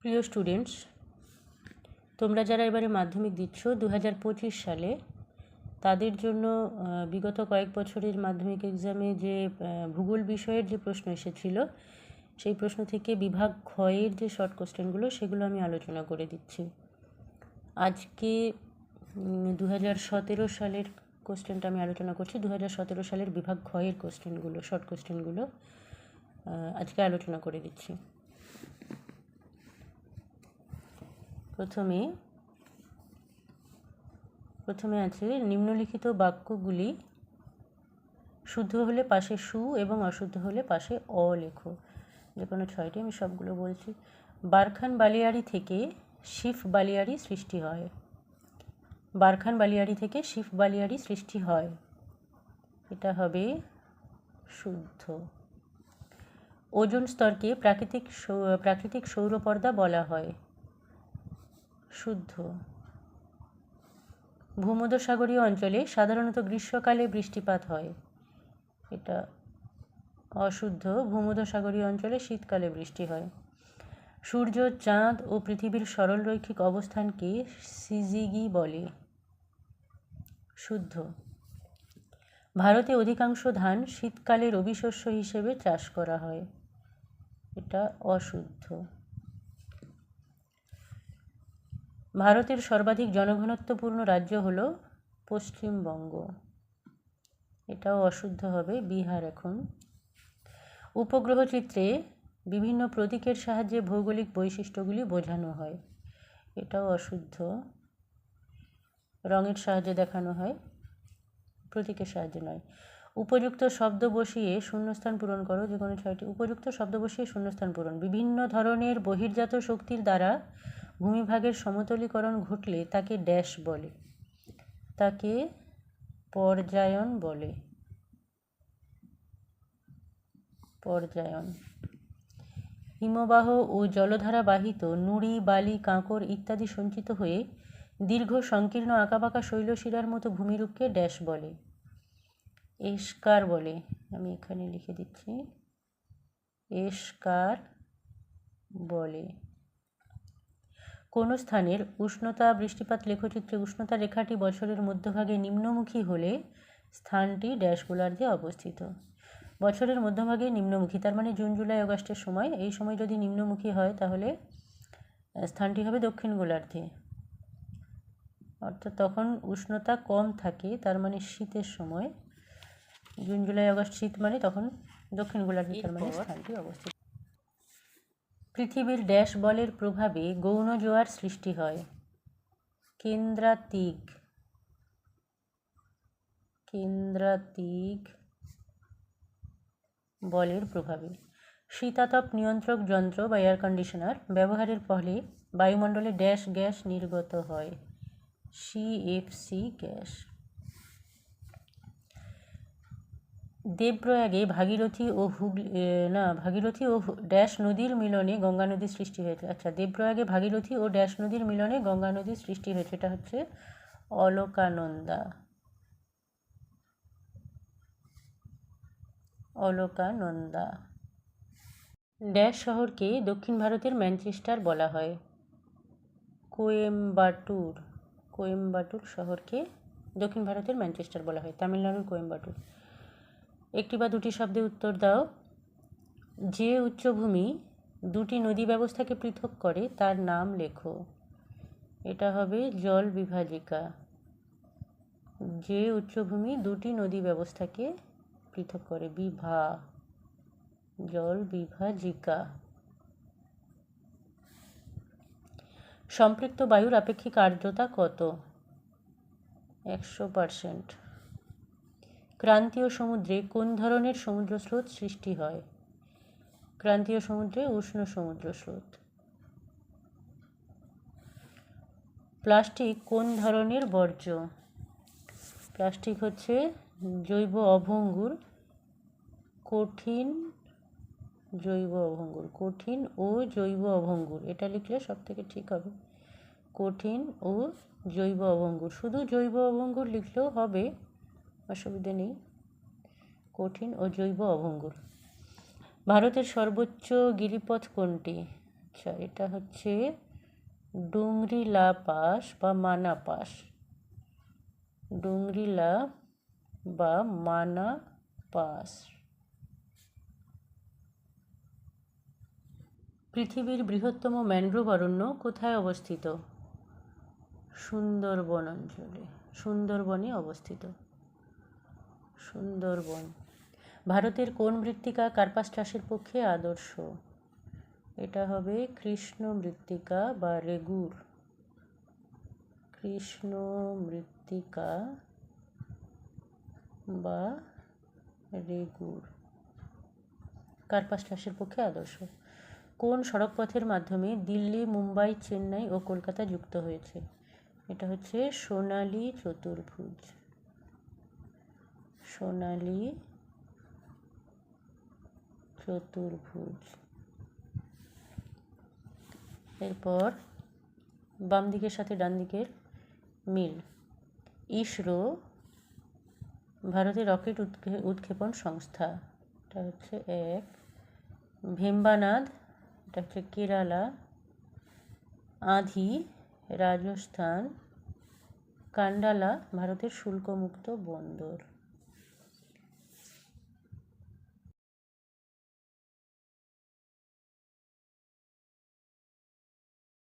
প্রিয় স্টুডেন্টস, তোমরা যারা এবারে মাধ্যমিক দিচ্ছ 2025 সালে, তাদের জন্য বিগত কয়েক বছরের মাধ্যমিক এক্সামে যে ভূগোল বিষয়ের যে প্রশ্ন এসেছিল, সেই প্রশ্ন থেকে বিভাগ ক্ষয়ের যে শর্ট কোশ্চেনগুলো সেগুলো আমি আলোচনা করে দিচ্ছি। আজকে 2017 সালের কোশ্চেনটা আমি আলোচনা করছি। 2017 সালের বিভাগ ক্ষয়ের কোশ্চেনগুলো, শর্ট কোশ্চেনগুলো আজকে আলোচনা করে দিচ্ছি। প্রথমে আছে নিম্নলিখিত বাক্যগুলি শুদ্ধ হলে পাশে সু এবং অশুদ্ধ হলে পাশে অ লেখো। যে কোনো 6টি, আমি সবগুলো বলছি। বারখান বালিয়াড়ি থেকে শিফ বালিয়াড়ি সৃষ্টি হয়। বারখান বালিয়াড়ি থেকে শিফ বালিয়াড়ি সৃষ্টি হয়, এটা হবে শুদ্ধ। ওজোন স্তরকে প্রাকৃতিক সৌরপর্দা বলা হয়, শুদ্ধ। ভূমধ্যসাগরীয় অঞ্চলে সাধারণত গ্রীষ্মকালে বৃষ্টিপাত হয়, এটা অশুদ্ধ। ভূমধ্যসাগরীয় অঞ্চলে শীতকালে বৃষ্টি হয়। সূর্য, চাঁদ ও পৃথিবীর সরলরৈখিক অবস্থানকে সিজিগি বলে, শুদ্ধ। ভারতে অধিকাংশ ধান শীতকালে রবি শস্য হিসেবে চাষ করা হয়, এটা অশুদ্ধ। ভারতের সর্বাধিক জনঘনত্বপূর্ণ রাজ্য হল পশ্চিমবঙ্গ, এটাও অশুদ্ধ হবে, বিহার এখন। উপগ্রহ চিত্রে বিভিন্ন প্রতীকের সাহায্যে ভৌগোলিক বৈশিষ্ট্যগুলি বোঝানো হয়, এটাও অশুদ্ধ। রঙের সাহায্যে দেখানো হয়, প্রতীকের সাহায্যে নয়। উপযুক্ত শব্দ বসিয়ে শূন্যস্থান পূরণ করো। যে কোনো 6টি। উপযুক্ত শব্দ বসিয়ে শূন্যস্থান পূরণ। বিভিন্ন ধরনের বহির্জাত শক্তির দ্বারা ভূমিভাগের সমতলীকরণ ঘটলে তাকে ড্যাশ বলে, তাকে পর্যায়ন বলে, পর্যায়ন। হিমবাহ ও জলধারা বাহিত নুড়ি, বালি, কাঁকর ইত্যাদি সঞ্চিত হয়ে দীর্ঘ সংকীর্ণ আঁকাবাঁকা শৈলশিরার মতো ভূমিরূপকে ড্যাশ বলে, এস্কার বলে। আমি এখানে লিখে দিচ্ছি, এস্কার বলে। কোন স্থানের উষ্ণতা বৃষ্টিপাত লেখচিত্রে উষ্ণতা রেখাটি বছরের মধ্যভাগে নিম্নমুখী হলে স্থানটি ড্যাশ গোলার্ধে অবস্থিত। বছরের মধ্যভাগে নিম্নমুখী, তার মানে জুন, জুলাই, আগস্টের সময়। এই সময় যদি নিম্নমুখী হয় তাহলে স্থানটি হবে দক্ষিণ গোলার্ধে, অর্থাৎ তখন উষ্ণতা কম থাকে, তার মানে শীতের সময়। জুন, জুলাই, আগস্ট শীত, মানে তখন দক্ষিণ গোলার্ধে, তার মানে স্থানটি অবস্থিত। পৃথিবীর ড্যাশ বলের প্রভাবে গৌণ জোয়ার সৃষ্টি হয়, কেন্দ্রাতিক বলের প্রভাবে। শীতাতপ নিয়ন্ত্রক যন্ত্র বা এয়ার কন্ডিশনার ব্যবহারের ফলে বায়ুমণ্ডলে ড্যাশ গ্যাস নির্গত হয়, সিএফসি গ্যাস। দেবপ্রয়াগে ভাগীরথী ও ড্যাশ নদীর মিলনে গঙ্গা নদীর সৃষ্টি হয়েছে। আচ্ছা, দেবপ্রয়াগে ভাগীরথী ও ড্যাশ নদীর মিলনে গঙ্গা নদীর সৃষ্টি হয়েছে, এটা হচ্ছে অলকানন্দা, অলকানন্দা। ড্যাশ শহরকে দক্ষিণ ভারতের ম্যানচেস্টার বলা হয়, কোয়েম্বাটুর শহরকে দক্ষিণ ভারতের ম্যানচেস্টার বলা হয়, তামিলনাড়ুর কোয়েম্বাটুর। একটি বা দুটি শব্দে উত্তর দাও। যে উচ্চভূমি দুটি নদী ব্যবস্থাকে পৃথক করে তার নাম লেখো, এটা হবে জল বিভাজিকা। যে উচ্চভূমি দুটি নদী ব্যবস্থাকে পৃথক করে, জল বিভাজিকা। সম্পৃক্ত বায়ুর আপেক্ষিক আর্দ্রতা কত? 100%। ক্রান্তীয় সমুদ্রে কোন ধরনের সমুদ্র স্রোত সৃষ্টি হয়? ক্রান্তীয় সমুদ্রে উষ্ণ সমুদ্র স্রোত। প্লাস্টিক কোন ধরনের বর্জ্য? প্লাস্টিক হচ্ছে জৈব অভঙ্গুর, কঠিন ও জৈব অভঙ্গুর, এটা লিখলে সব থেকে ঠিক হবে, কঠিন ও জৈব অভঙ্গুর। শুধু জৈব অভঙ্গুর লিখলেও হবে, অসুবিধা নেই, কঠিন ও জৈব অভঙ্গুর। ভারতের সর্বোচ্চ গিরিপথ কোনটি? আচ্ছা, এটা হচ্ছে ডুংরিলা পাস বা মানা পাস। ডুংরিলা বা মানা পাস। পৃথিবীর বৃহত্তম ম্যানগ্রোভ অরণ্য কোথায় অবস্থিত? সুন্দরবন অঞ্চলে, সুন্দরবনে অবস্থিত। সুন্দরবন। ভারতের কোন মৃত্তিকা কার্পাস চাষের পক্ষে আদর্শ? এটা হবে কৃষ্ণ মৃত্তিকা বা রেগুর। কৃষ্ণ মৃত্তিকা বা রেগুর কার্পাস চাষের পক্ষে আদর্শ। কোন সড়কপথের মাধ্যমে দিল্লি, মুম্বাই, চেন্নাই ও কলকাতা যুক্ত হয়েছে? এটা হচ্ছে সোনালী চতুর্ভুজ। সোনালী চতুর্ভুজ। এরপর বাম দিকের সাথে ডান দিকের মিল। ইসরো ভারতের রকেট উৎক্ষেপণ সংস্থা। এটা হচ্ছে এক। ভেম্বানাদ, এটা হচ্ছে কেরালা। আধি রাজস্থান। কান্ডালা ভারতের শুল্কমুক্ত বন্দর।